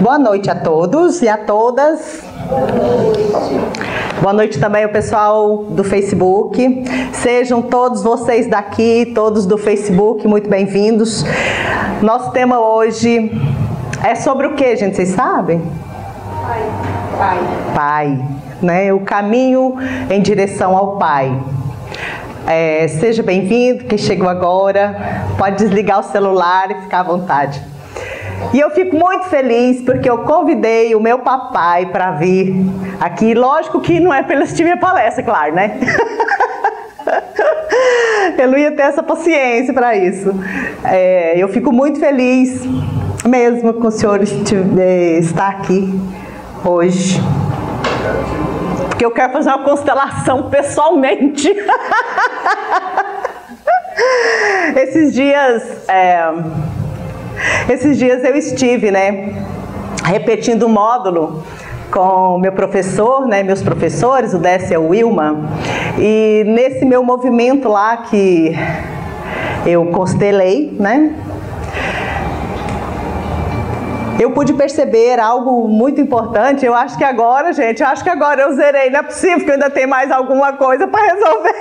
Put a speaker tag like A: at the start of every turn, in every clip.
A: Boa noite a todos e a todas. Boa noite também ao pessoal do Facebook. Sejam todos vocês daqui, todos do Facebook, muito bem-vindos. Nosso tema hoje é sobre o que, gente? Vocês sabem? Pai, né? O caminho em direção ao Pai. Seja bem-vindo, quem chegou agora, pode desligar o celular e ficar à vontade. E eu fico muito feliz porque eu convidei o meu papai para vir aqui. Lógico que não é para ele assistir minha palestra, claro, né? Eu não ia ter essa paciência para isso. Eu fico muito feliz mesmo com o senhor estar aqui hoje. Porque eu quero fazer uma constelação pessoalmente. Esses dias eu estive, repetindo o módulo com meu professor, meus professores, o Décio e o Wilma, e nesse meu movimento lá que eu constelei, eu pude perceber algo muito importante. Eu acho que agora, gente, eu zerei, não é possível que eu ainda tenha mais alguma coisa para resolver.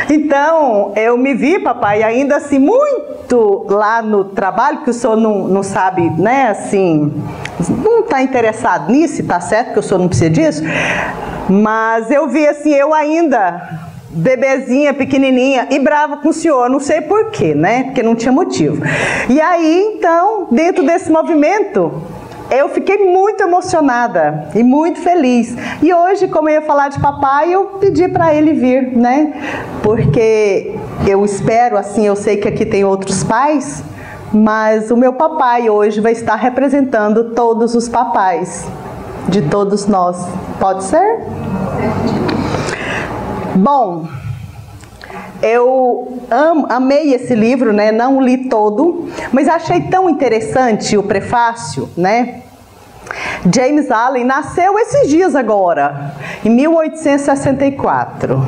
A: Então, eu me vi, papai, ainda assim, muito lá no trabalho, que o senhor não sabe, assim, não está interessado nisso, tá certo que o senhor não precisa disso, mas eu vi assim, eu ainda, bebezinha, pequenininha, e brava com o senhor, não sei porquê, porque não tinha motivo. E aí, então, dentro desse movimento, eu fiquei muito emocionada e muito feliz. E hoje, como eu ia falar de papai, eu pedi para ele vir, porque eu espero, assim, eu sei que aqui tem outros pais, mas o meu papai hoje vai estar representando todos os papais de todos nós. Pode ser? Bom, eu amei esse livro, não li todo, mas achei tão interessante o prefácio, James Allen nasceu esses dias agora, em 1864,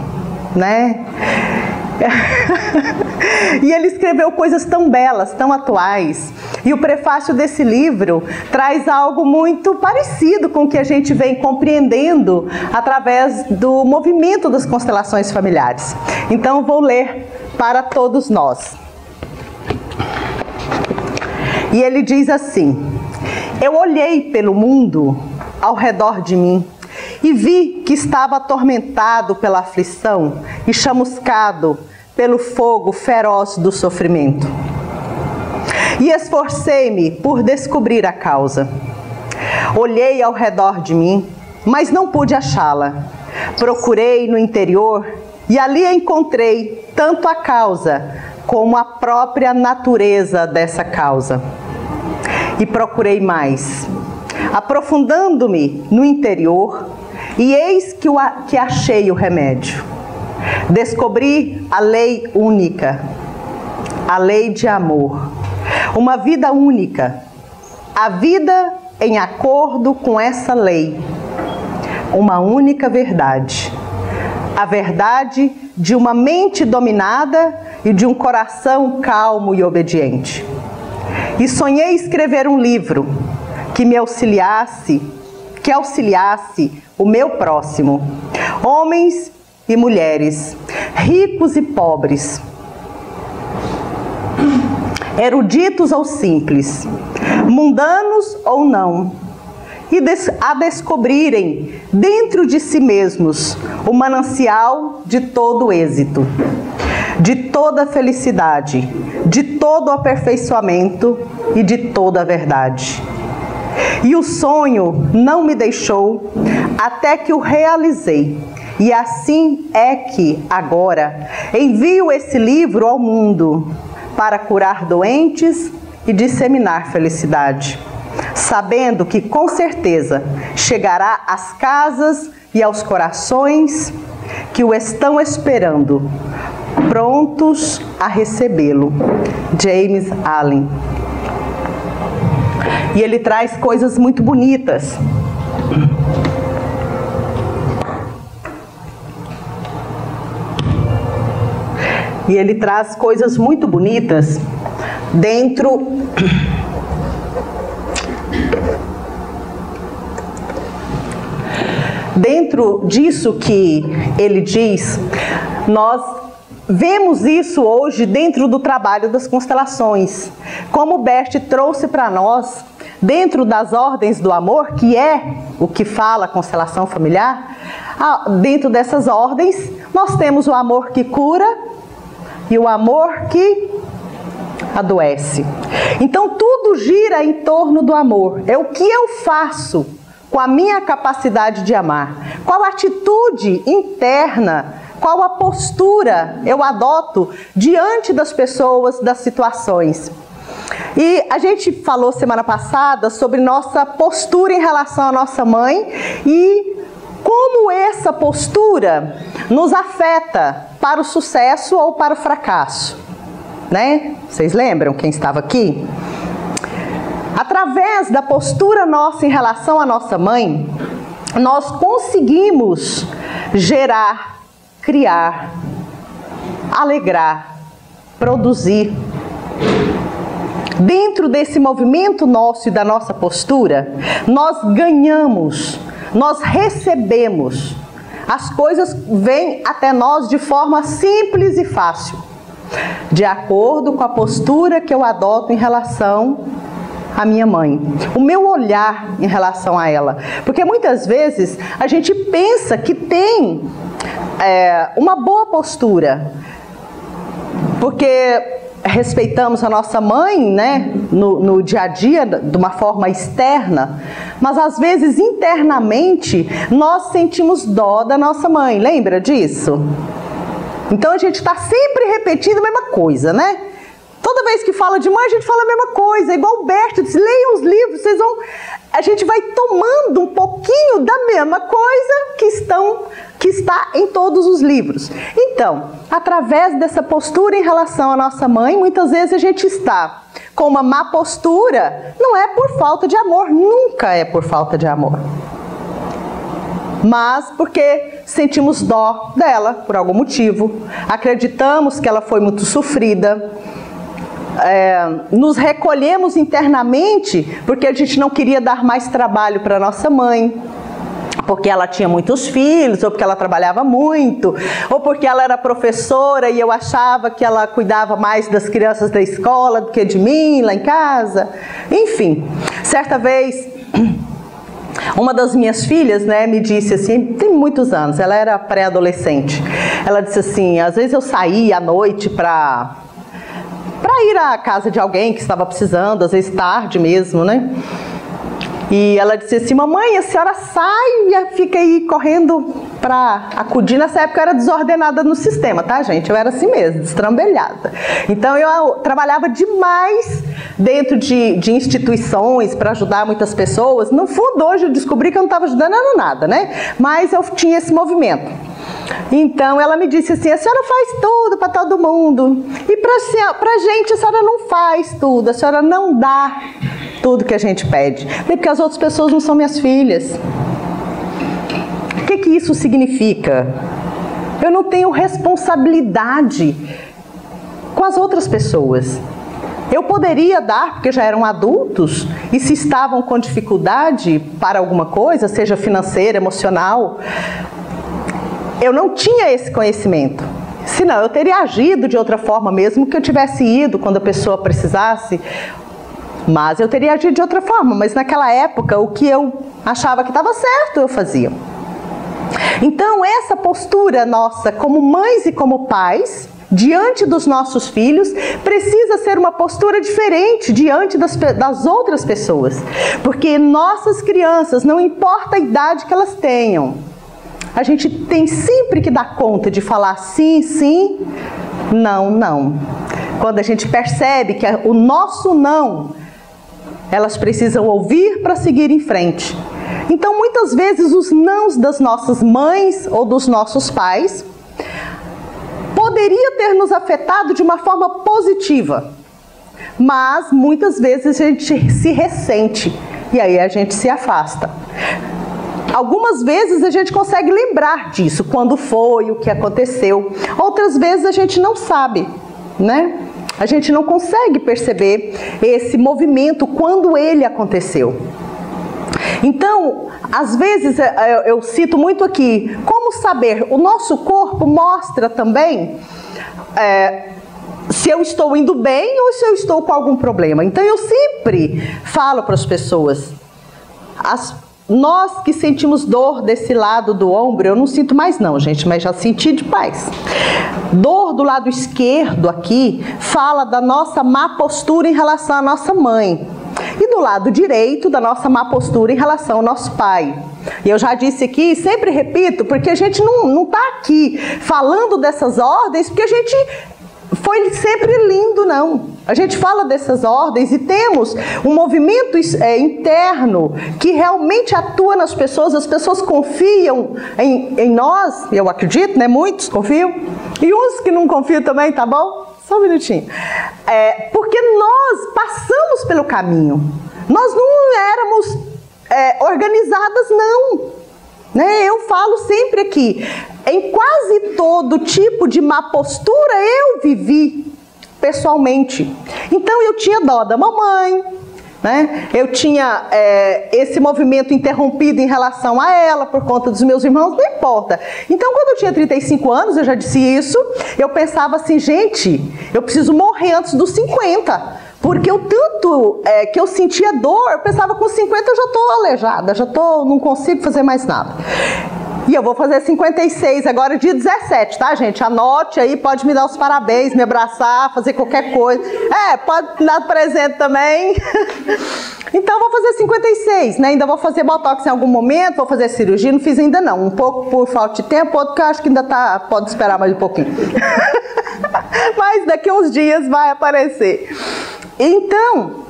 A: E ele escreveu coisas tão belas, tão atuais. E o prefácio desse livro traz algo muito parecido com o que a gente vem compreendendo através do movimento das constelações familiares. Então, vou ler para todos nós. E ele diz assim: eu olhei pelo mundo ao redor de mim e vi que estava atormentado pela aflição e chamuscado pelo fogo feroz do sofrimento. E esforcei-me por descobrir a causa. Olhei ao redor de mim, mas não pude achá-la. Procurei no interior e ali encontrei tanto a causa como a própria natureza dessa causa. E procurei mais, aprofundando-me no interior, e eis que achei o remédio. Descobri a lei única, a lei de amor, uma vida única, a vida em acordo com essa lei, uma única verdade, a verdade de uma mente dominada e de um coração calmo e obediente. E sonhei escrever um livro que auxiliasse o meu próximo, homens e mulheres, ricos e pobres, eruditos ou simples, mundanos ou não, e a descobrirem dentro de si mesmos o manancial de todo êxito, de toda felicidade, de todo aperfeiçoamento e de toda a verdade. E o sonho não me deixou até que o realizei. E assim é que, agora, envio esse livro ao mundo para curar doentes e disseminar felicidade, sabendo que, com certeza, chegará às casas e aos corações que o estão esperando, prontos a recebê-lo. James Allen. E ele traz coisas muito bonitas. E ele traz coisas muito bonitas dentro dentro disso que ele diz, nós vemos isso hoje dentro do trabalho das constelações. Como o Bert trouxe para nós, dentro das ordens do amor, que é o que fala a constelação familiar, dentro dessas ordens, nós temos o amor que cura e o amor que adoece. Então tudo gira em torno do amor. É o que eu faço com a minha capacidade de amar. Qual a atitude interna, qual a postura eu adoto diante das pessoas, das situações. E a gente falou semana passada sobre nossa postura em relação à nossa mãe e como essa postura nos afeta para o sucesso ou para o fracasso, né? Vocês lembram quem estava aqui? Através da postura nossa em relação à nossa mãe, nós conseguimos gerar, criar, alegrar, produzir. Dentro desse movimento nosso e da nossa postura, nós ganhamos, nós recebemos. As coisas vêm até nós de forma simples e fácil, de acordo com a postura que eu adoto em relação à minha mãe, o meu olhar em relação a ela. Porque muitas vezes a gente pensa que tem uma boa postura, porque respeitamos a nossa mãe, né, no dia a dia, de uma forma externa, mas às vezes internamente nós sentimos dó da nossa mãe, lembra disso? Então a gente está sempre repetindo a mesma coisa, né? Toda vez que fala de mãe, a gente fala a mesma coisa, igual o Berto disse, leiam os livros, vocês vão... A gente vai tomando um pouquinho da mesma coisa que está em todos os livros. Então, através dessa postura em relação à nossa mãe, muitas vezes a gente está com uma má postura, não é por falta de amor, nunca é por falta de amor. Mas porque sentimos dó dela por algum motivo, acreditamos que ela foi muito sofrida, nos recolhemos internamente porque a gente não queria dar mais trabalho para nossa mãe, porque ela tinha muitos filhos, ou porque ela trabalhava muito, ou porque ela era professora e eu achava que ela cuidava mais das crianças da escola do que de mim lá em casa. Enfim, certa vez uma das minhas filhas, né, me disse assim, tem muitos anos, ela era pré-adolescente, ela disse assim, às vezes eu saía à noite para ir à casa de alguém que estava precisando, às vezes tarde mesmo, né? E ela disse assim, mamãe, a senhora sai e fica aí correndo para acudir. Nessa época eu era desordenada no sistema, tá, gente? Eu era assim mesmo, destrambelhada. Então eu trabalhava demais dentro de instituições para ajudar muitas pessoas. No fundo, hoje eu descobri que eu não estava ajudando nada, né? Mas eu tinha esse movimento. Então ela me disse assim, a senhora faz tudo para todo mundo. E pra gente a senhora não faz tudo, a senhora não dá tudo que a gente pede. Porque as outras pessoas não são minhas filhas. O que isso significa? Eu não tenho responsabilidade com as outras pessoas. Eu poderia dar, porque já eram adultos, e se estavam com dificuldade para alguma coisa, seja financeira, emocional, eu não tinha esse conhecimento. Senão eu teria agido de outra forma, mesmo que eu tivesse ido quando a pessoa precisasse. Mas eu teria agido de outra forma. Mas naquela época, o que eu achava que estava certo, eu fazia. Então, essa postura nossa como mães e como pais, diante dos nossos filhos, precisa ser uma postura diferente diante das outras pessoas. Porque nossas crianças, não importa a idade que elas tenham, a gente tem sempre que dar conta de falar sim, sim, não, não. Quando a gente percebe que o nosso não, elas precisam ouvir para seguir em frente. Então, muitas vezes, os nãos das nossas mães ou dos nossos pais poderia ter nos afetado de uma forma positiva, mas muitas vezes a gente se ressente e aí a gente se afasta. Algumas vezes a gente consegue lembrar disso, quando foi, o que aconteceu. Outras vezes a gente não sabe, né? A gente não consegue perceber esse movimento quando ele aconteceu. Então, às vezes eu cito muito aqui, como saber? O nosso corpo mostra também se eu estou indo bem ou se eu estou com algum problema. Então eu sempre falo para as pessoas, nós que sentimos dor desse lado do ombro, eu não sinto mais não, gente, mas já senti de paz. Dor do lado esquerdo aqui fala da nossa má postura em relação à nossa mãe. E do lado direito, da nossa má postura em relação ao nosso pai. E eu já disse aqui, sempre repito, porque a gente não está aqui falando dessas ordens, porque a gente foi sempre lindo, não. A gente fala dessas ordens e temos um movimento interno que realmente atua nas pessoas, as pessoas confiam em nós, eu acredito, né? Muitos confiam, e uns que não confiam também, tá bom? Só um minutinho. Porque nós passamos pelo caminho, nós não éramos organizadas, não. Né? Eu falo sempre aqui, em quase todo tipo de má postura eu vivi pessoalmente. Então eu tinha dó da mamãe, né? Eu tinha esse movimento interrompido em relação a ela por conta dos meus irmãos, não importa. Então quando eu tinha 35 anos, eu já disse isso, eu pensava assim, gente, eu preciso morrer antes dos 50. Porque o tanto que eu sentia dor, eu pensava com 50 eu já estou aleijada, não consigo fazer mais nada. E eu vou fazer 56 agora, dia 17, tá, gente? Anote aí, pode me dar os parabéns, me abraçar, fazer qualquer coisa. Pode me dar presente também. Então, vou fazer 56, né? Ainda vou fazer botox em algum momento, vou fazer cirurgia, não fiz ainda não. Um pouco por falta de tempo, outro que eu acho que ainda pode esperar mais um pouquinho. Mas daqui a uns dias vai aparecer. Então,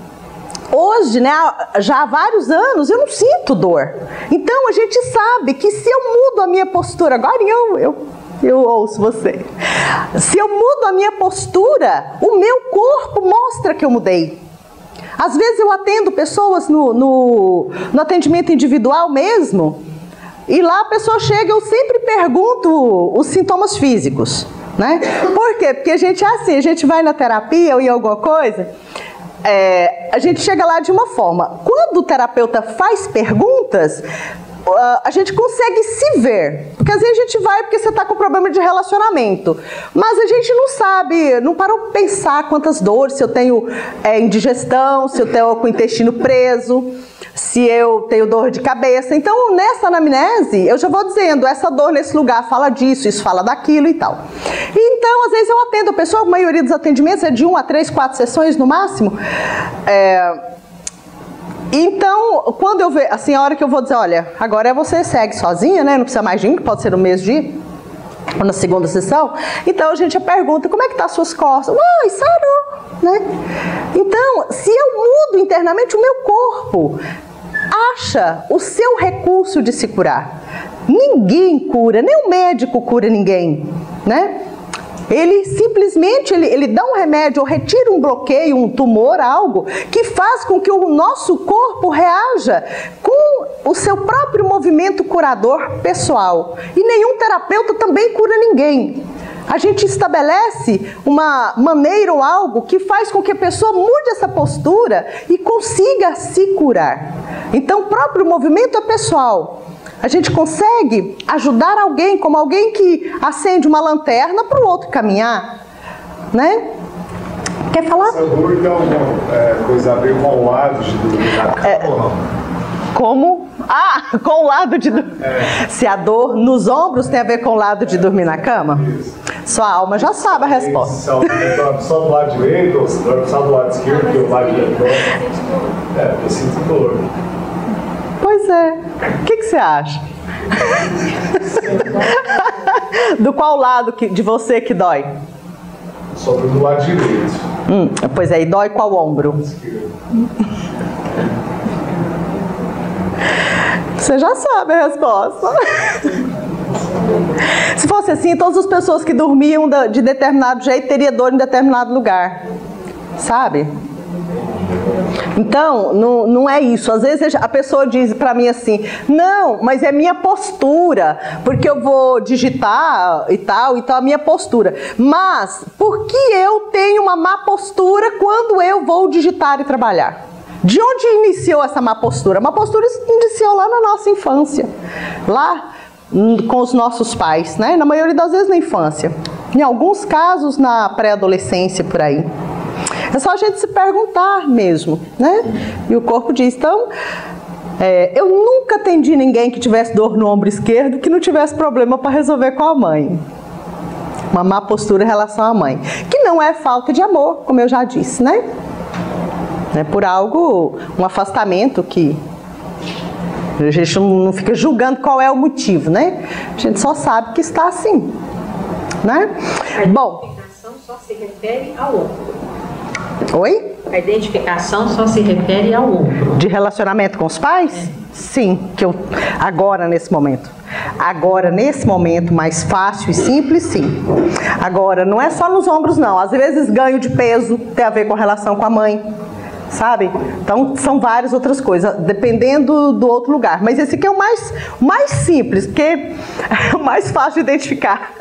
A: hoje, né, já há vários anos, eu não sinto dor. Então, a gente sabe que se eu mudo a minha postura, agora eu ouço você. Se eu mudo a minha postura, o meu corpo mostra que eu mudei. Às vezes eu atendo pessoas no atendimento individual mesmo, e lá a pessoa chega, eu sempre pergunto os sintomas físicos. Né? Por quê? Porque a gente é assim, a gente vai na terapia ou em alguma coisa, a gente chega lá de uma forma. Quando o terapeuta faz perguntas, a gente consegue se ver. Porque às vezes a gente vai porque você está com problema de relacionamento. Mas a gente não sabe, não parou para pensar quantas dores, se eu tenho indigestão, se eu tenho com o intestino preso, se eu tenho dor de cabeça. Então, nessa anamnese, eu já vou dizendo, essa dor nesse lugar fala disso, isso fala daquilo e tal. Então, às vezes eu atendo a pessoa, a maioria dos atendimentos é de 1 a 3, 4 sessões no máximo. Então, quando eu vejo, assim, a hora que eu vou dizer, olha, agora você segue sozinha, né? Não precisa mais de mim, que pode ser no mesmo dia, ou na segunda sessão. Então, a gente pergunta, como é que tá as suas costas? Ai, sarou, né? Então, se eu mudo internamente, o meu corpo acha o seu recurso de se curar. Ninguém cura, nem o médico cura ninguém, né? Ele simplesmente ele dá um remédio ou retira um bloqueio, um tumor, algo que faz com que o nosso corpo reaja com o seu próprio movimento curador pessoal. E nenhum terapeuta também cura ninguém. A gente estabelece uma maneira ou algo que faz com que a pessoa mude essa postura e consiga se curar. Então, o próprio movimento é pessoal. A gente consegue ajudar alguém, como alguém que acende uma lanterna para o outro caminhar, né? Quer falar?
B: Essa dor tem alguma coisa a ver com o lado de dormir na cama ou não?
A: Como? Com o lado de dormir. Se a dor nos ombros tem a ver com o lado de dormir na cama? Isso. Sua alma já sabe a resposta.
B: Só do lado direito ou só do lado esquerdo, porque o lado direito eu sinto dor.
A: Pois é. O que você acha? Do qual lado de você que dói?
B: Só do lado direito.
A: Pois é, e dói qual ombro? Você já sabe a resposta. Se fosse assim, todas as pessoas que dormiam de determinado jeito teriam dor em determinado lugar. Sabe? Então, não é isso. Às vezes a pessoa diz para mim assim, não, mas é minha postura, porque eu vou digitar e tal, a minha postura. Mas, por que eu tenho uma má postura quando eu vou digitar e trabalhar? De onde iniciou essa má postura? A má postura iniciou lá na nossa infância, lá com os nossos pais, né? Na maioria das vezes na infância, em alguns casos na pré-adolescência, por aí. É só a gente se perguntar mesmo, né? E o corpo diz, então, eu nunca atendi ninguém que tivesse dor no ombro esquerdo que não tivesse problema para resolver com a mãe. Uma má postura em relação à mãe, que não é falta de amor, como eu já disse, né? É por algo, um afastamento que a gente não fica julgando qual é o motivo, né? A gente só sabe que está assim, né?
C: Bom, a identificação só se refere ao ombro.
A: Oi?
C: A identificação só se refere ao ombro.
A: De relacionamento com os pais? Sim, que eu agora nesse momento. Agora nesse momento mais fácil e simples, sim. Agora não é só nos ombros não. Às vezes ganho de peso tem a ver com a relação com a mãe. Sabe? Então, são várias outras coisas, dependendo do outro lugar. Mas esse aqui é o mais simples, porque é o mais fácil de identificar.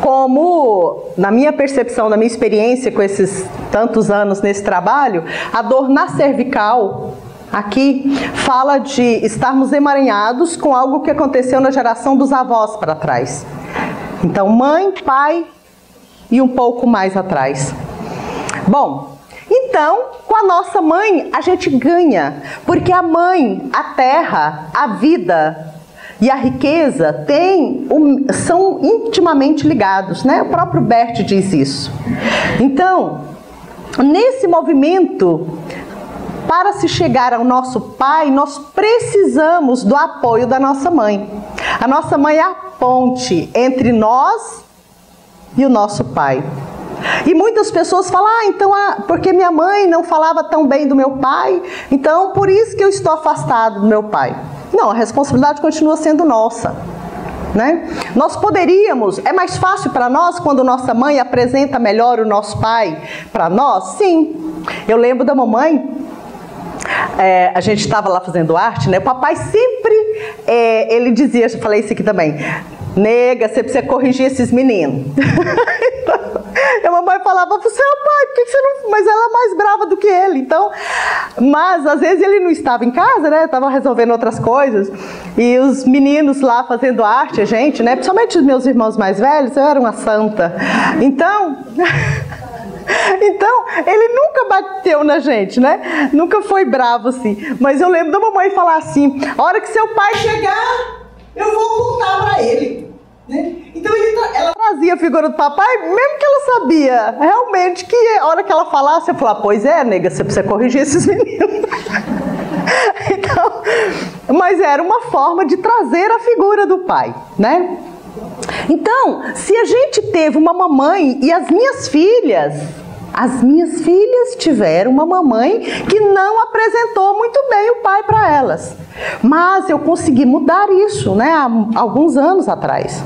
A: Como, na minha percepção, na minha experiência com esses tantos anos nesse trabalho, a dor na cervical, aqui, fala de estarmos emaranhados com algo que aconteceu na geração dos avós para trás. Então, mãe, pai e um pouco mais atrás. Bom, então, com a nossa mãe, a gente ganha, porque a mãe, a terra, a vida e a riqueza são intimamente ligados, né? O próprio Bert diz isso. Então, nesse movimento, para se chegar ao nosso pai, nós precisamos do apoio da nossa mãe. A nossa mãe é a ponte entre nós e o nosso pai. E muitas pessoas falam, então, porque minha mãe não falava tão bem do meu pai, então por isso que eu estou afastado do meu pai. Não, a responsabilidade continua sendo nossa, né? Nós poderíamos, é mais fácil para nós quando nossa mãe apresenta melhor o nosso pai para nós? Sim. Eu lembro da mamãe, a gente estava lá fazendo arte, né? O papai sempre, ele dizia, eu falei isso aqui também, nega, você precisa corrigir esses meninos. Então, a mamãe falava para o seu pai, por que você não... Mas ela é mais brava do que ele, então... Mas, às vezes, ele não estava em casa, né? Estava resolvendo outras coisas. E os meninos lá fazendo arte, a gente, né? Principalmente os meus irmãos mais velhos, eu era uma santa. Então... Então, ele nunca bateu na gente, né? Nunca foi bravo, assim. Mas eu lembro da mamãe falar assim, a hora que seu pai chegar, eu vou contar para ele. Né? Então ela trazia a figura do papai, mesmo que ela sabia realmente que a hora que ela falasse, eu falava, pois é, nega, você precisa corrigir esses meninos. Então, mas era uma forma de trazer a figura do pai, né? Então, se a gente teve uma mamãe e as minhas filhas tiveram uma mamãe que não apresentou muito bem o pai para elas. Mas eu consegui mudar isso, né, há alguns anos atrás.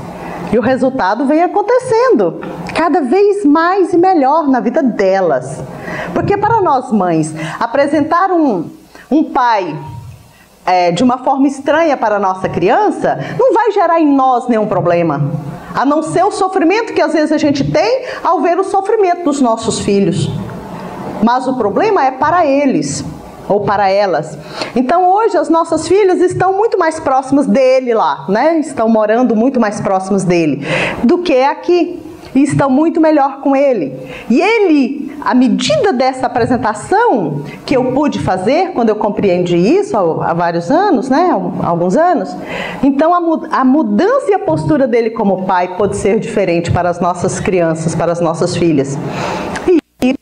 A: E o resultado vem acontecendo cada vez mais e melhor na vida delas. Porque para nós mães, apresentar um pai de uma forma estranha para a nossa criança, não vai gerar em nós nenhum problema. A não ser o sofrimento que às vezes a gente tem ao ver o sofrimento dos nossos filhos. Mas o problema é para eles ou para elas. Então hoje as nossas filhas estão muito mais próximas dele lá, né? Estão morando muito mais próximas dele do que aqui. E estão muito melhor com ele. E ele, à medida dessa apresentação que eu pude fazer, quando eu compreendi isso há vários anos, né? Há alguns anos, então a mudança e a postura dele como pai pode ser diferente para as nossas crianças, para as nossas filhas. E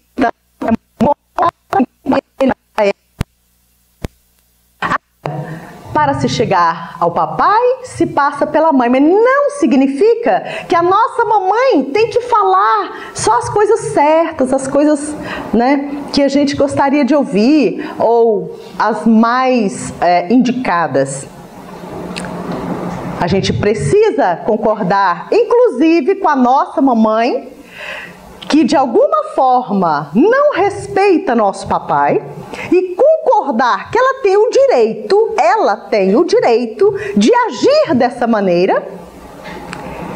A: para se chegar ao papai, se passa pela mãe, mas não significa que a nossa mamãe tem que falar só as coisas certas, as coisas, né, que a gente gostaria de ouvir, ou as mais indicadas. A gente precisa concordar, inclusive com a nossa mamãe, que de alguma forma não respeita nosso papai, e concordar que ela tem o direito de agir dessa maneira,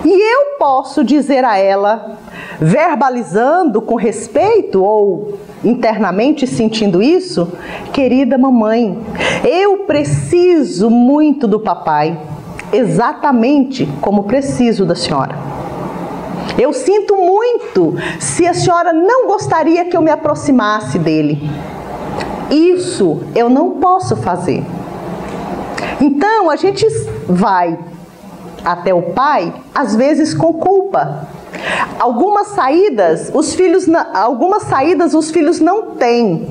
A: e eu posso dizer a ela, verbalizando com respeito ou internamente sentindo isso? Querida mamãe, eu preciso muito do papai, exatamente como preciso da senhora. Eu sinto muito se a senhora não gostaria que eu me aproximasse dele. Isso eu não posso fazer. Então a gente vai até o pai, às vezes com culpa. Algumas saídas os filhos não têm.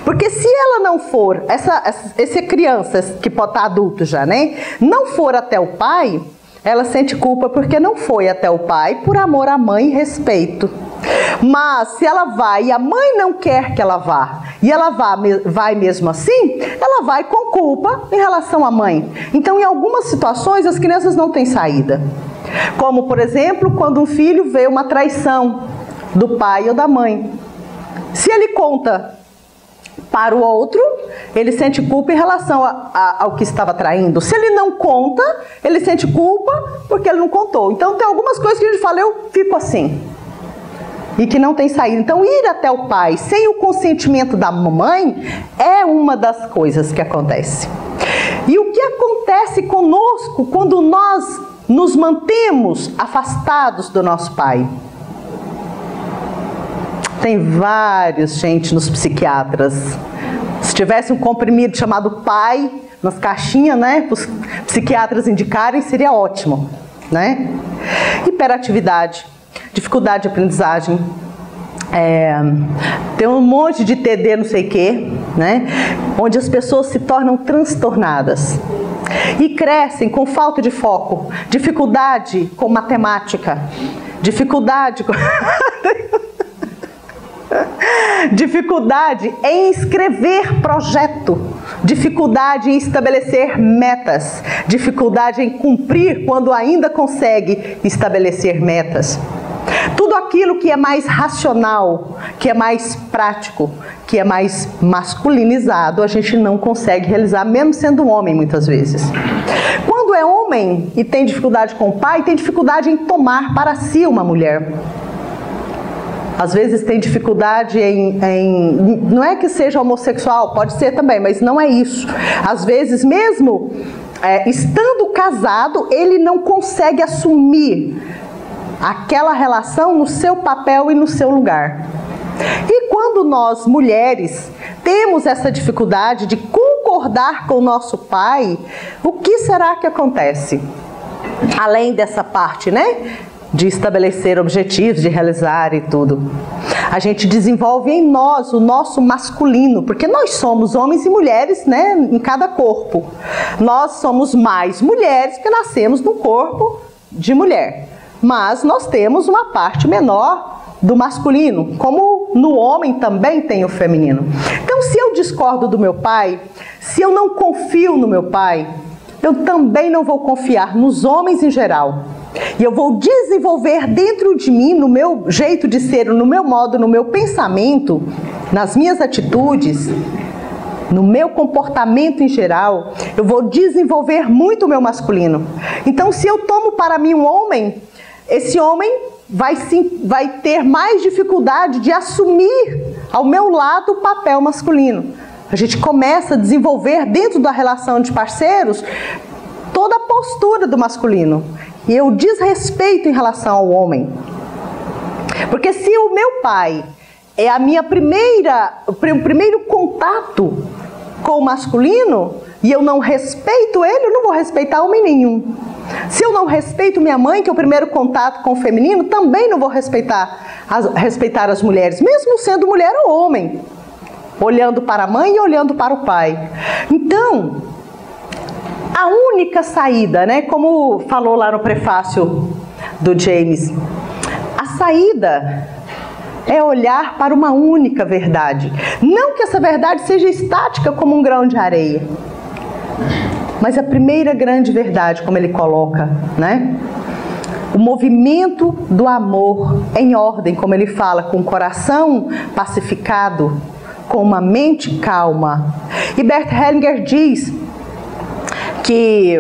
A: Porque se ela não for, essa criança que pode estar adulto já, né? Não for até o pai, ela sente culpa porque não foi até o pai por amor à mãe e respeito. Mas se ela vai e a mãe não quer que ela vá, e ela vai mesmo assim, ela vai com culpa em relação à mãe. Então, em algumas situações, as crianças não têm saída. Como, por exemplo, quando um filho vê uma traição do pai ou da mãe. Se ele conta para o outro, ele sente culpa em relação ao que estava traindo. Se ele não conta, ele sente culpa porque ele não contou. Então, tem algumas coisas que a gente fala, eu fico assim. E que não tem saída. Então, ir até o pai sem o consentimento da mamãe é uma das coisas que acontece. E o que acontece conosco quando nós nos mantemos afastados do nosso pai? Tem vários, gente, nos psiquiatras. Se tivesse um comprimido chamado pai nas caixinhas, né, para os psiquiatras indicarem, seria ótimo, né? Hiperatividade, dificuldade de aprendizagem, tem um monte de TD não sei o quê, né? Onde as pessoas se tornam transtornadas e crescem com falta de foco, dificuldade com matemática, dificuldade em escrever projeto, dificuldade em estabelecer metas, dificuldade em cumprir quando ainda consegue estabelecer metas. Tudo aquilo que é mais racional, que é mais prático, que é mais masculinizado, a gente não consegue realizar, mesmo sendo homem muitas vezes. Quando é homem e tem dificuldade com o pai, tem dificuldade em tomar para si uma mulher. Às vezes tem dificuldade não é que seja homossexual, pode ser também, mas não é isso. Às vezes mesmo estando casado, ele não consegue assumir aquela relação no seu papel e no seu lugar. E quando nós, mulheres, temos essa dificuldade de concordar com o nosso pai, o que será que acontece? Além dessa parte, né? De estabelecer objetivos, de realizar e tudo. A gente desenvolve em nós o nosso masculino, porque nós somos homens e mulheres, né, em cada corpo. Nós somos mais mulheres que nascemos no corpo de mulher. Mas nós temos uma parte menor do masculino, como no homem também tem o feminino. Então, se eu discordo do meu pai, se eu não confio no meu pai, eu também não vou confiar nos homens em geral. E eu vou desenvolver dentro de mim, no meu jeito de ser, no meu modo, no meu pensamento, nas minhas atitudes, no meu comportamento em geral, eu vou desenvolver muito o meu masculino. Então, se eu tomo para mim um homem, esse homem vai ter mais dificuldade de assumir ao meu lado o papel masculino. A gente começa a desenvolver dentro da relação de parceiros toda a postura do masculino. E eu desrespeito em relação ao homem. Porque se o meu pai é o primeiro contato com o masculino, e eu não respeito ele, eu não vou respeitar homem nenhum. Se eu não respeito minha mãe, que é o primeiro contato com o feminino, também não vou respeitar as mulheres, mesmo sendo mulher ou homem, olhando para a mãe e olhando para o pai. Então, a única saída, né, como falou lá no prefácio do James, a saída é olhar para uma única verdade. Não que essa verdade seja estática como um grão de areia, mas a primeira grande verdade, como ele coloca, né? O movimento do amor em ordem, como ele fala, com o coração pacificado, com uma mente calma. E Bert Hellinger diz que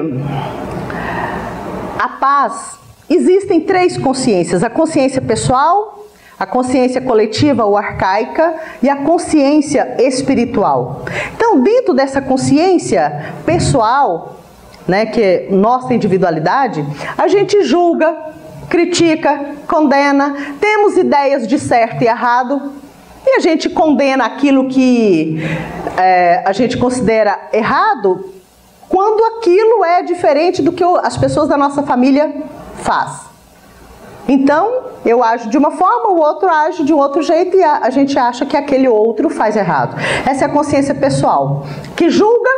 A: a paz, existem 3 consciências: a consciência pessoal, a consciência coletiva ou arcaica e a consciência espiritual. Então, dentro dessa consciência pessoal, né, que é nossa individualidade, a gente julga, critica, condena, temos ideias de certo e errado, e a gente condena aquilo que a gente considera errado quando aquilo é diferente do que as pessoas da nossa família fazem. Então, eu ajo de uma forma, o outro age de um outro jeito e a gente acha que aquele outro faz errado. Essa é a consciência pessoal, que julga,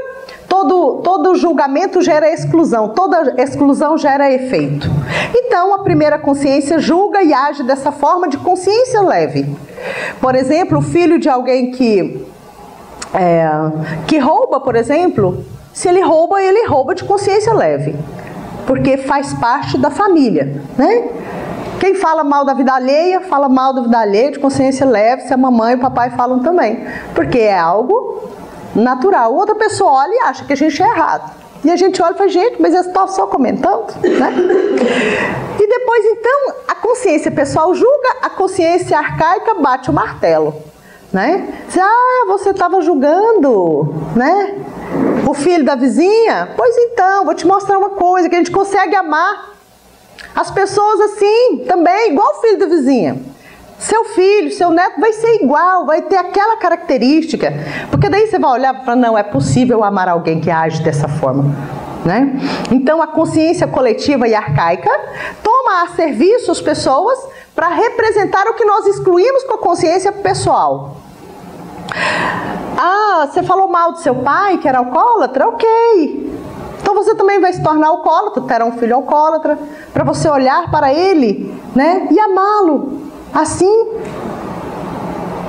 A: todo julgamento gera exclusão, toda exclusão gera efeito. Então, a primeira consciência julga e age dessa forma de consciência leve. Por exemplo, o filho de alguém que rouba, por exemplo, se ele rouba de consciência leve, porque faz parte da família, né? Quem fala mal da vida alheia, fala mal da vida alheia de consciência leve, se a mamãe e o papai falam também. Porque é algo natural. Outra pessoa olha e acha que a gente é errado. E a gente olha e fala, gente, mas eu estou só comentando, né? E depois, então, a consciência pessoal julga, a consciência arcaica bate o martelo, né? Diz, você estava julgando, né? O filho da vizinha? Pois então, vou te mostrar uma coisa, que a gente consegue amar as pessoas assim, também, igual o filho da vizinha. Seu filho, seu neto vai ser igual, vai ter aquela característica. Porque daí você vai olhar e falar, não, é possível amar alguém que age dessa forma, né? Então, a consciência coletiva e arcaica toma a serviço as pessoas para representar o que nós excluímos com a consciência pessoal. Você falou mal do seu pai, que era alcoólatra? Ok. Então você também vai se tornar alcoólatra, terá um filho alcoólatra, para você olhar para ele, né, e amá-lo, assim,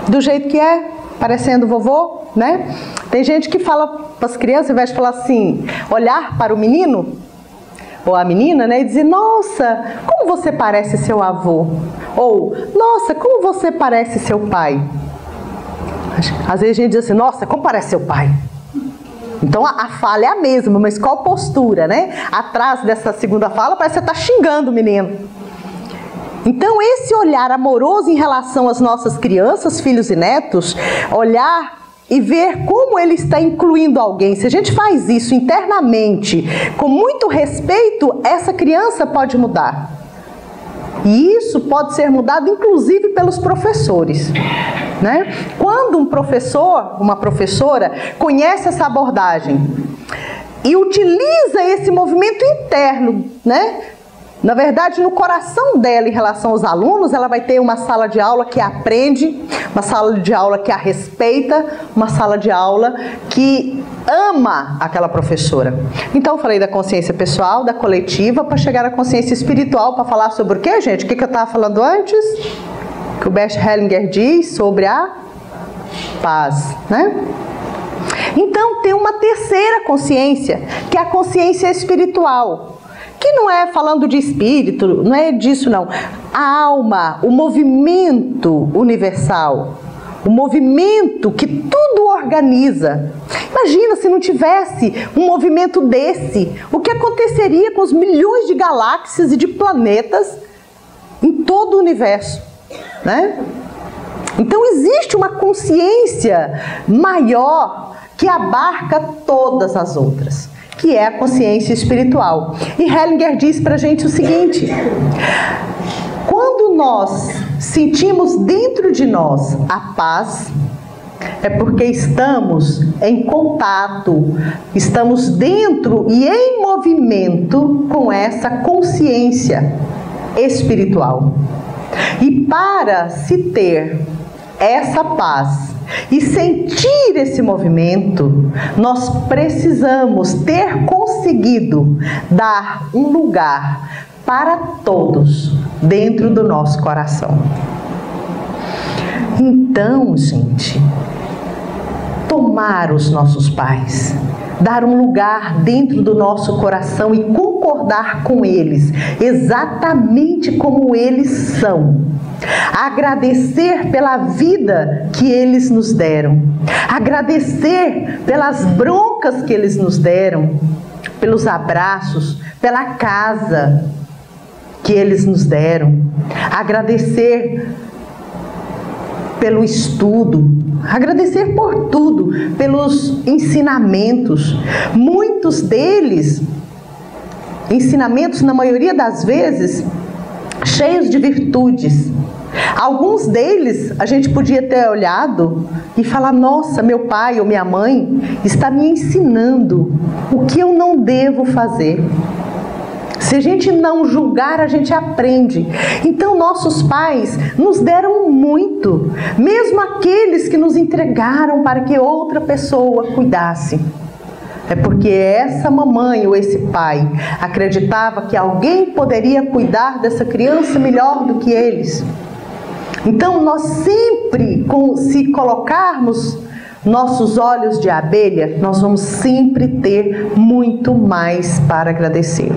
A: do jeito que é, parecendo vovô, né? Tem gente que fala para as crianças, ao invés de falar assim, olhar para o menino, ou a menina, né, e dizer, nossa, como você parece seu avô, ou, nossa, como você parece seu pai. Às vezes a gente diz assim, nossa, como parece seu pai? Então a fala é a mesma, mas qual postura, né? Atrás dessa segunda fala parece que você está xingando o menino. Então esse olhar amoroso em relação às nossas crianças, filhos e netos, olhar e ver como ele está incluindo alguém. Se a gente faz isso internamente, com muito respeito, essa criança pode mudar. E isso pode ser mudado inclusive pelos professores, né? Quando um professor, uma professora, conhece essa abordagem e utiliza esse movimento interno, né? Na verdade, no coração dela em relação aos alunos, ela vai ter uma sala de aula que aprende, uma sala de aula que a respeita, uma sala de aula que ama aquela professora. Então, eu falei da consciência pessoal, da coletiva, para chegar à consciência espiritual, para falar sobre o quê, gente? O que eu estava falando antes? Que o Bert Hellinger diz sobre a paz, né? Então, tem uma terceira consciência, que é a consciência espiritual. Que não é falando de espírito, não é disso não. A alma, o movimento universal, o movimento que tudo organiza. Imagina se não tivesse um movimento desse, o que aconteceria com os milhões de galáxias e de planetas em todo o universo, né? Então existe uma consciência maior que abarca todas as outras, que é a consciência espiritual. E Hellinger diz pra gente o seguinte: quando nós sentimos dentro de nós a paz, é porque estamos em contato, estamos dentro e em movimento com essa consciência espiritual. E para se ter essa paz e sentir esse movimento, nós precisamos ter conseguido dar um lugar para todos dentro do nosso coração. Então, gente, tomar os nossos pais, dar um lugar dentro do nosso coração e concordar com eles, exatamente como eles são. Agradecer pela vida que eles nos deram, agradecer pelas broncas que eles nos deram, pelos abraços, pela casa que eles nos deram, agradecer pelo estudo, agradecer por tudo, pelos ensinamentos. Muitos deles, ensinamentos na maioria das vezes, cheios de virtudes. Alguns deles a gente podia ter olhado e falar: nossa, meu pai ou minha mãe está me ensinando o que eu não devo fazer. Se a gente não julgar, a gente aprende. Então nossos pais nos deram muito, mesmo aqueles que nos entregaram para que outra pessoa cuidasse. É porque essa mamãe ou esse pai acreditava que alguém poderia cuidar dessa criança melhor do que eles. Então nós sempre, se colocarmos nossos olhos de abelha, nós vamos sempre ter muito mais para agradecer.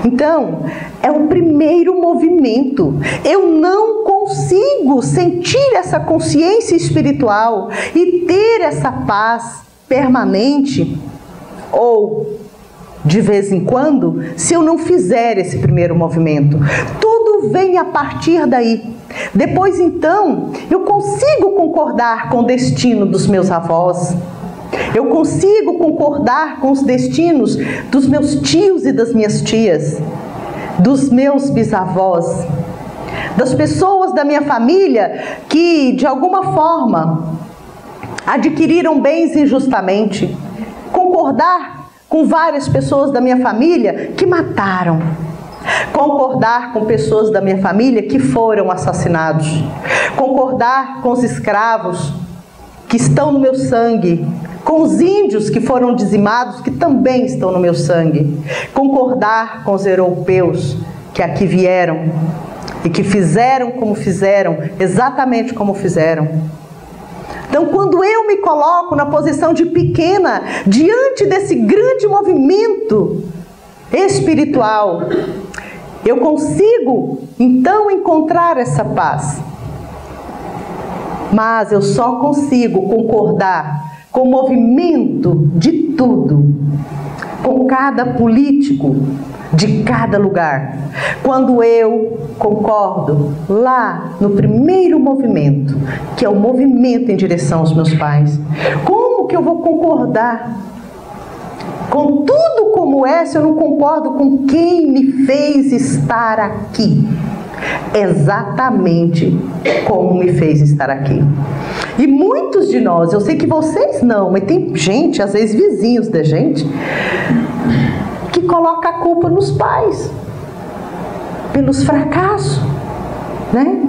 A: Então, é o primeiro movimento. Eu não consigo sentir essa consciência espiritual e ter essa paz permanente, ou de vez em quando, se eu não fizer esse primeiro movimento. Tudo vem a partir daí. Depois, então, eu consigo concordar com o destino dos meus avós. Eu consigo concordar com os destinos dos meus tios e das minhas tias, dos meus bisavós, das pessoas da minha família que, de alguma forma, adquiriram bens injustamente. Concordar com várias pessoas da minha família que mataram. Concordar com pessoas da minha família que foram assassinados. Concordar com os escravos que estão no meu sangue. Com os índios que foram dizimados, que também estão no meu sangue. Concordar com os europeus que aqui vieram e que fizeram como fizeram, exatamente como fizeram. Então, quando eu me coloco na posição de pequena, diante desse grande movimento espiritual, eu consigo, então, encontrar essa paz. Mas eu só consigo concordar com o movimento de tudo, com cada político de cada lugar, quando eu concordo lá no primeiro movimento, que é o movimento em direção aos meus pais. Como que eu vou concordar com tudo como é se eu não concordo com quem me fez estar aqui? Exatamente como me fez estar aqui. E muitos de nós, eu sei que vocês não, mas tem gente, às vezes vizinhos da gente, que coloca a culpa nos pais, pelos fracassos, né?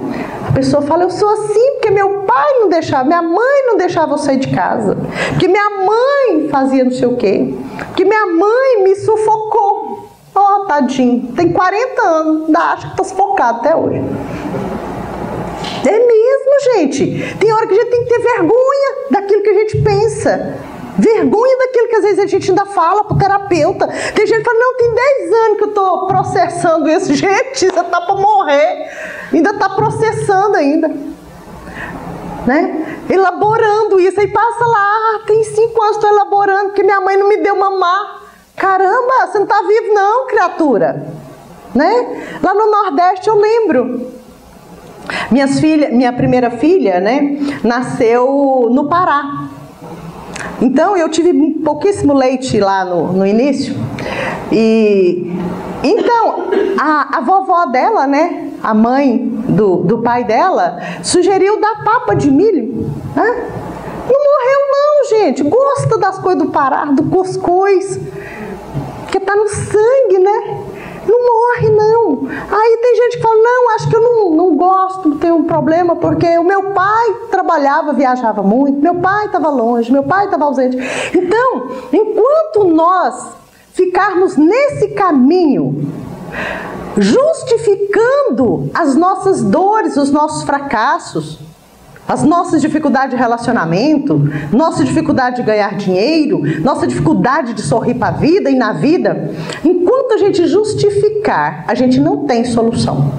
A: A pessoa fala: eu sou assim porque meu pai não deixava, minha mãe não deixava eu sair de casa, porque minha mãe fazia não sei o quê, porque minha mãe me sufocou. Ó, tadinho, tem 40 anos, ainda acha que está sufocado até hoje. É mesmo, gente. Tem hora que a gente tem que ter vergonha daquilo que a gente pensa. Vergonha daquilo que às vezes a gente ainda fala pro terapeuta. Tem gente que fala: não, tem 10 anos que eu tô processando isso. Gente, você tá para morrer. Ainda tá processando ainda. Né? Elaborando isso. Aí passa lá: tem 5 anos que estou elaborando porque minha mãe não me deu mamar. Caramba, você não tá vivo não, criatura. Né? Lá no Nordeste eu lembro. Minha primeira filha, né, nasceu no Pará. Então eu tive pouquíssimo leite lá no início. E então a vovó dela, né, a mãe do pai dela, sugeriu dar papa de milho. Né? Não morreu não, gente. Gosta das coisas do Pará, do cuscuz, que tá no sangue, né? Não morre não. Aí tem gente que fala: não, acho que eu não gosto, tenho um problema, porque o meu pai trabalhava, viajava muito, meu pai estava longe, meu pai estava ausente. Então, enquanto nós ficarmos nesse caminho, justificando as nossas dores, os nossos fracassos, as nossas dificuldades de relacionamento, nossa dificuldade de ganhar dinheiro, nossa dificuldade de sorrir para a vida e na vida, enquanto a gente justificar, a gente não tem solução.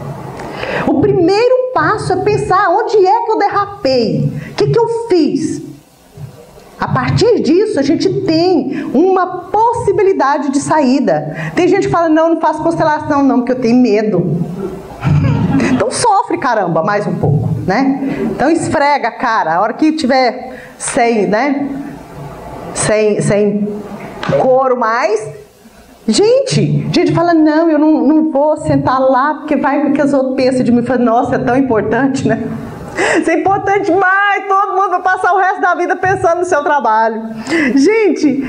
A: O primeiro passo é pensar: onde é que eu derrapei? O que eu fiz? A partir disso, a gente tem uma possibilidade de saída. Tem gente que fala: não, eu não faço constelação não, porque eu tenho medo. Então sofre, caramba, mais um pouco, né? Então esfrega a cara, a hora que tiver sem, né? Sem couro mais. Gente fala, não, eu não vou sentar lá, porque vai que os outros pensam de mim, fala, nossa, é tão importante, né? Isso é importante demais, todo mundo vai passar o resto da vida pensando no seu trabalho. Gente,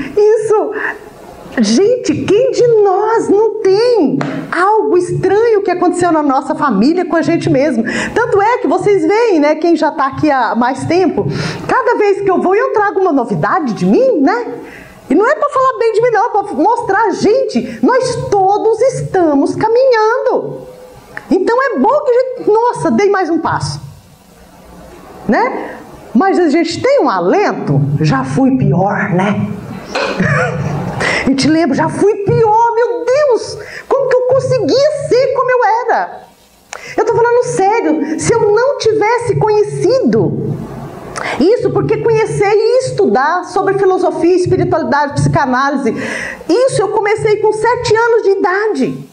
A: quem de nós não tem algo estranho que aconteceu na nossa família com a gente mesmo? Tanto é que vocês veem, né, quem já está aqui há mais tempo, cada vez que eu vou, eu trago uma novidade de mim, né? E não é para falar bem de mim, não, é para mostrar, gente, nós todos estamos caminhando. Então é bom que a gente, nossa, dei mais um passo, né? Mas a gente tem um alento, já fui pior, né? A gente lembra, já fui pior, meu Deus, como que eu conseguia ser como eu era? Eu tô falando sério, se eu não tivesse conhecido isso, porque conhecer e estudar sobre filosofia, espiritualidade, psicanálise, isso eu comecei com 7 anos de idade.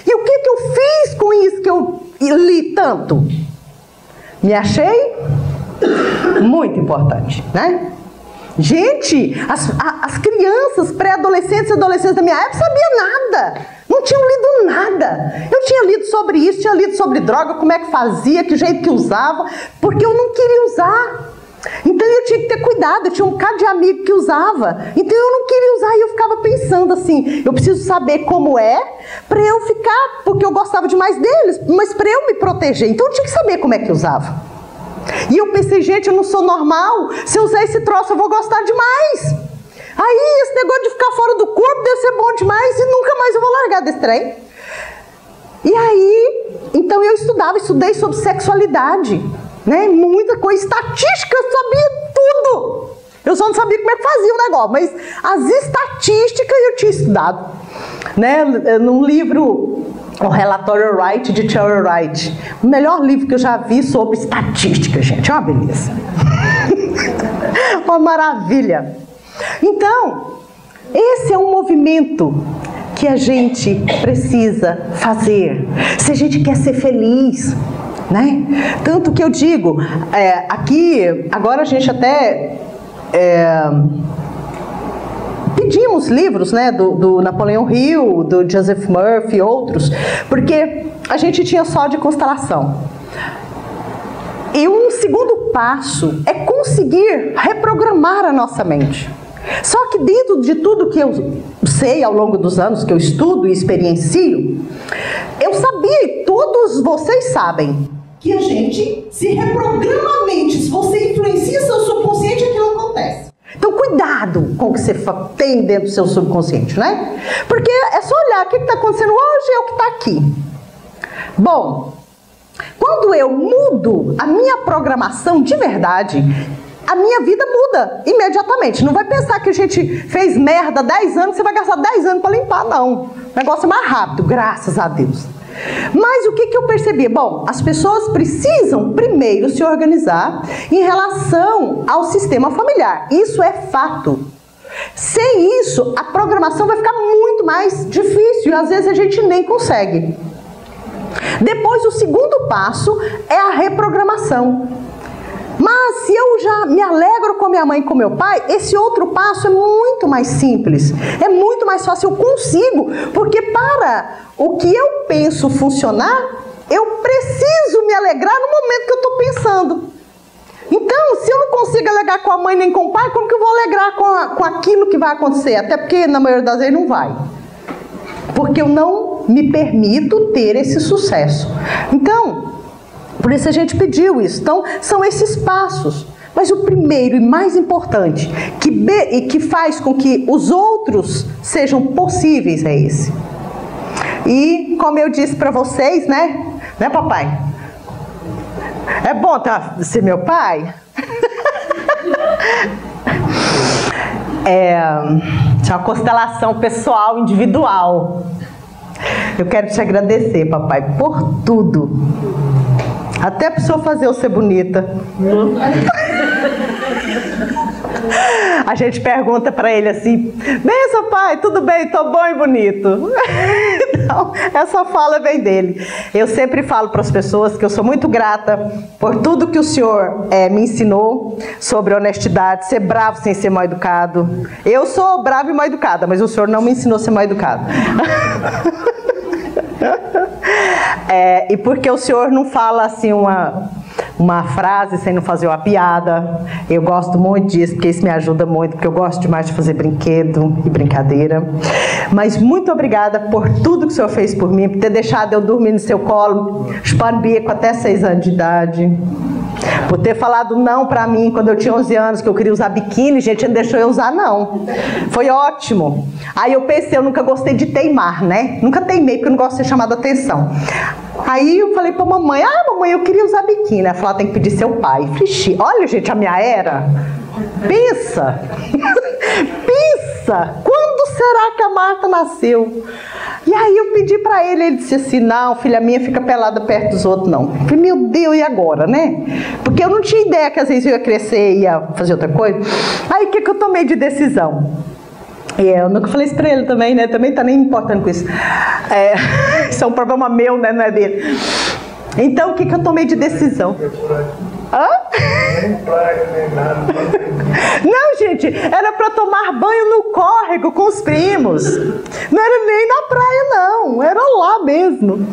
A: E o que eu fiz com isso que eu li tanto? Me achei muito importante, né? Gente, as crianças, pré-adolescentes e adolescentes da minha época sabiam nada, não tinham lido nada. Eu tinha lido sobre isso, tinha lido sobre droga, como é que fazia, que jeito que usava, porque eu não queria usar. Então eu tinha que ter cuidado, eu tinha um bocado de amigo que usava, então eu não queria usar e eu ficava pensando assim, eu preciso saber como é para eu ficar, porque eu gostava demais deles, mas para eu me proteger, então eu tinha que saber como é que usava. E eu pensei, gente, eu não sou normal, se eu usar esse troço eu vou gostar demais. Aí esse negócio de ficar fora do corpo deve ser bom demais e nunca mais eu vou largar desse trem. E aí, então eu estudei sobre sexualidade, né? Muita coisa, estatística, eu sabia tudo. Eu só não sabia como é que fazia o negócio, mas as estatísticas eu tinha estudado, né? Num livro, o Relatório Wright, de Terry Wright, o melhor livro que eu já vi sobre estatística, gente, é uma beleza. Uma maravilha. Então, esse é um movimento que a gente precisa fazer, se a gente quer ser feliz, né? Tanto que eu digo, aqui, agora a gente até pedimos livros, né, do Napoleão Hill, do Joseph Murphy e outros, porque a gente tinha só de constelação. E um segundo passo é conseguir reprogramar a nossa mente. Só que dentro de tudo que eu sei ao longo dos anos que eu estudo e experiencio, eu sabia, e todos vocês sabem, que a gente se reprograma a mente. Se você influencia seu subconsciente, aquilo acontece. Então cuidado com o que você tem dentro do seu subconsciente, né? Porque é só olhar o que está acontecendo hoje é o que está aqui. Bom, quando eu mudo a minha programação de verdade, a minha vida muda imediatamente. Não vai pensar que a gente fez merda 10 anos, você vai gastar 10 anos para limpar, não. O negócio é mais rápido, graças a Deus. Mas o que eu percebi? Bom, as pessoas precisam primeiro se organizar em relação ao sistema familiar. Isso é fato. Sem isso, a programação vai ficar muito mais difícil e às vezes a gente nem consegue. Depois, o segundo passo é a reprogramação. Mas se eu já me alegro com minha mãe e com meu pai, esse outro passo é muito mais simples, é muito mais fácil, eu consigo, porque para o que eu penso funcionar, eu preciso me alegrar no momento que eu estou pensando. Então, se eu não consigo alegrar com a mãe nem com o pai, como que eu vou alegrar com aquilo que vai acontecer? Até porque na maioria das vezes não vai. Porque eu não me permito ter esse sucesso. Então, por isso a gente pediu isso. Então, são esses passos. Mas o primeiro e mais importante, que faz com que os outros sejam possíveis, é esse. E, como eu disse para vocês, né, papai? É bom ser meu pai? Tinha uma constelação pessoal, individual. Eu quero te agradecer, papai, por tudo. Até para o senhor fazer eu ser bonita. A gente pergunta para ele assim: benção, pai, tudo bem? Tô bom e bonito. Então, essa fala vem dele. Eu sempre falo para as pessoas que eu sou muito grata por tudo que o senhor me ensinou sobre honestidade, ser bravo sem ser mal educado. Eu sou brava e mal educada, mas o senhor não me ensinou a ser mal educado. E porque o senhor não fala assim uma frase sem não fazer uma piada. Eu gosto muito disso, porque isso me ajuda muito, porque eu gosto demais de fazer brinquedo e brincadeira. Mas muito obrigada por tudo que o senhor fez por mim, por ter deixado eu dormir no seu colo, chupando bico até 6 anos de idade. Por ter falado não pra mim quando eu tinha 11 anos, que eu queria usar biquíni, gente, não deixou eu usar não. Foi ótimo. Aí eu pensei, eu nunca gostei de teimar, né? Nunca teimei, porque eu não gosto de ser chamada atenção. Aí eu falei pra mamãe, mamãe, eu queria usar biquíni. Ela falou, tem que pedir seu pai. Falei, olha, gente, a minha era. Pensa. Pensa. Quando será que a Marta nasceu? E aí eu pedi pra ele, ele disse assim, não, filha minha, fica pelada perto dos outros, não. Eu falei, meu Deus, e agora, né? Porque eu não tinha ideia que às vezes eu ia crescer e ia fazer outra coisa. Aí o que eu tomei de decisão? E eu nunca falei isso pra ele também, né? Também tá nem importando com isso. Isso é um problema meu, né? Não é dele. Então, o que eu tomei de decisão? Hã?
B: Nem praia, nem nada.
A: Não, gente, era para tomar banho no córrego com os primos. Não era nem na praia, não. Era lá mesmo.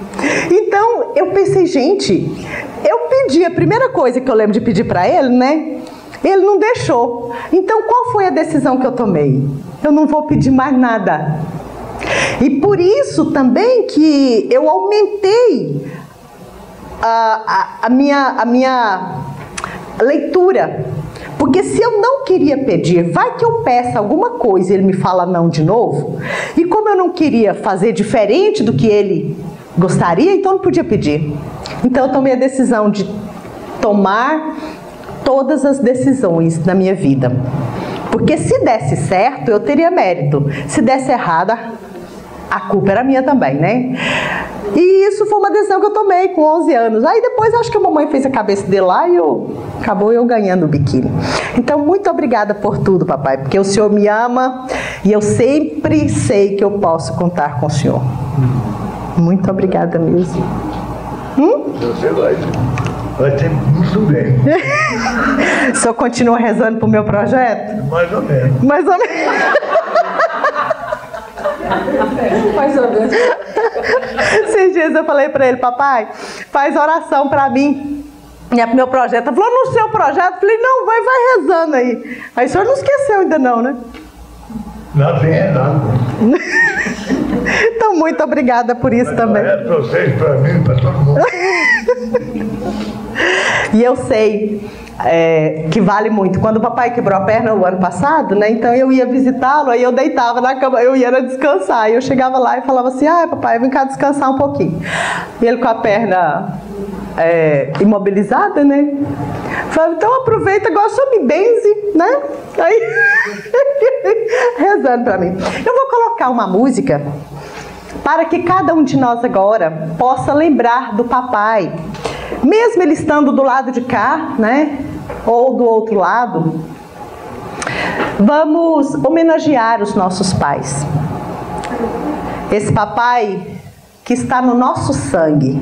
A: Então, eu pensei, gente, eu pedi, a primeira coisa que eu lembro de pedir para ele, né? Ele não deixou. Então, qual foi a decisão que eu tomei? Eu não vou pedir mais nada. E por isso também que eu aumentei a minha leitura. Porque se eu não queria pedir, vai que eu peça alguma coisa e ele me fala não de novo. E como eu não queria fazer diferente do que ele gostaria, então eu não podia pedir. Então eu tomei a decisão de tomar todas as decisões na minha vida. Porque se desse certo, eu teria mérito. Se desse errado, a culpa era minha também, né? E isso foi uma decisão que eu tomei com 11 anos. Aí depois acho que a mamãe fez a cabeça dele lá e acabou eu ganhando o biquíni. Então, muito obrigada por tudo, papai, porque o senhor me ama e eu sempre sei que eu posso contar com o senhor. Muito obrigada mesmo.
B: Você vai ter muito bem.
A: O senhor continua rezando pro meu projeto?
B: Mais ou menos.
A: Mais ou menos.
C: Mais ou menos.
A: Esses dias eu falei pra ele, papai, faz oração pra mim. E pro meu projeto. Ele falou, no seu projeto? Eu falei, não, vai rezando aí. Aí o senhor não esqueceu ainda não, né?
B: Não tem nada.
A: Então, muito obrigada por isso também.
B: É pra vocês, pra mim, pra todo mundo.
A: E eu sei que vale muito. Quando o papai quebrou a perna o ano passado, né? Então eu ia visitá-lo, aí eu deitava na cama, eu ia descansar. E eu chegava lá e falava assim, papai, vem cá descansar um pouquinho. E ele com a perna imobilizada, né? Falava, então aproveita, agora só me benze, né? Aí, rezando pra mim. Eu vou colocar uma música para que cada um de nós agora possa lembrar do papai. Mesmo ele estando do lado de cá, né? Ou do outro lado, vamos homenagear os nossos pais. Esse papai que está no nosso sangue,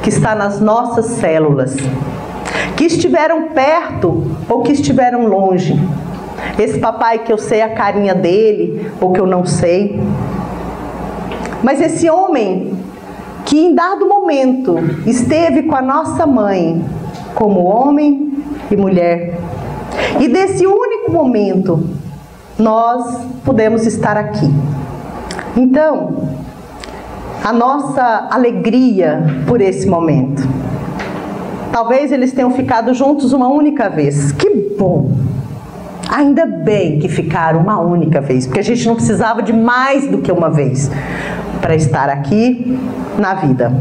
A: que está nas nossas células, que estiveram perto ou que estiveram longe. Esse papai que eu sei a carinha dele ou que eu não sei. Mas esse homem que em dado momento esteve com a nossa mãe como homem e mulher. E desse único momento nós pudemos estar aqui. Então, a nossa alegria por esse momento. Talvez eles tenham ficado juntos uma única vez. Que bom! Ainda bem que ficaram uma única vez, porque a gente não precisava de mais do que uma vez para estar aqui na vida.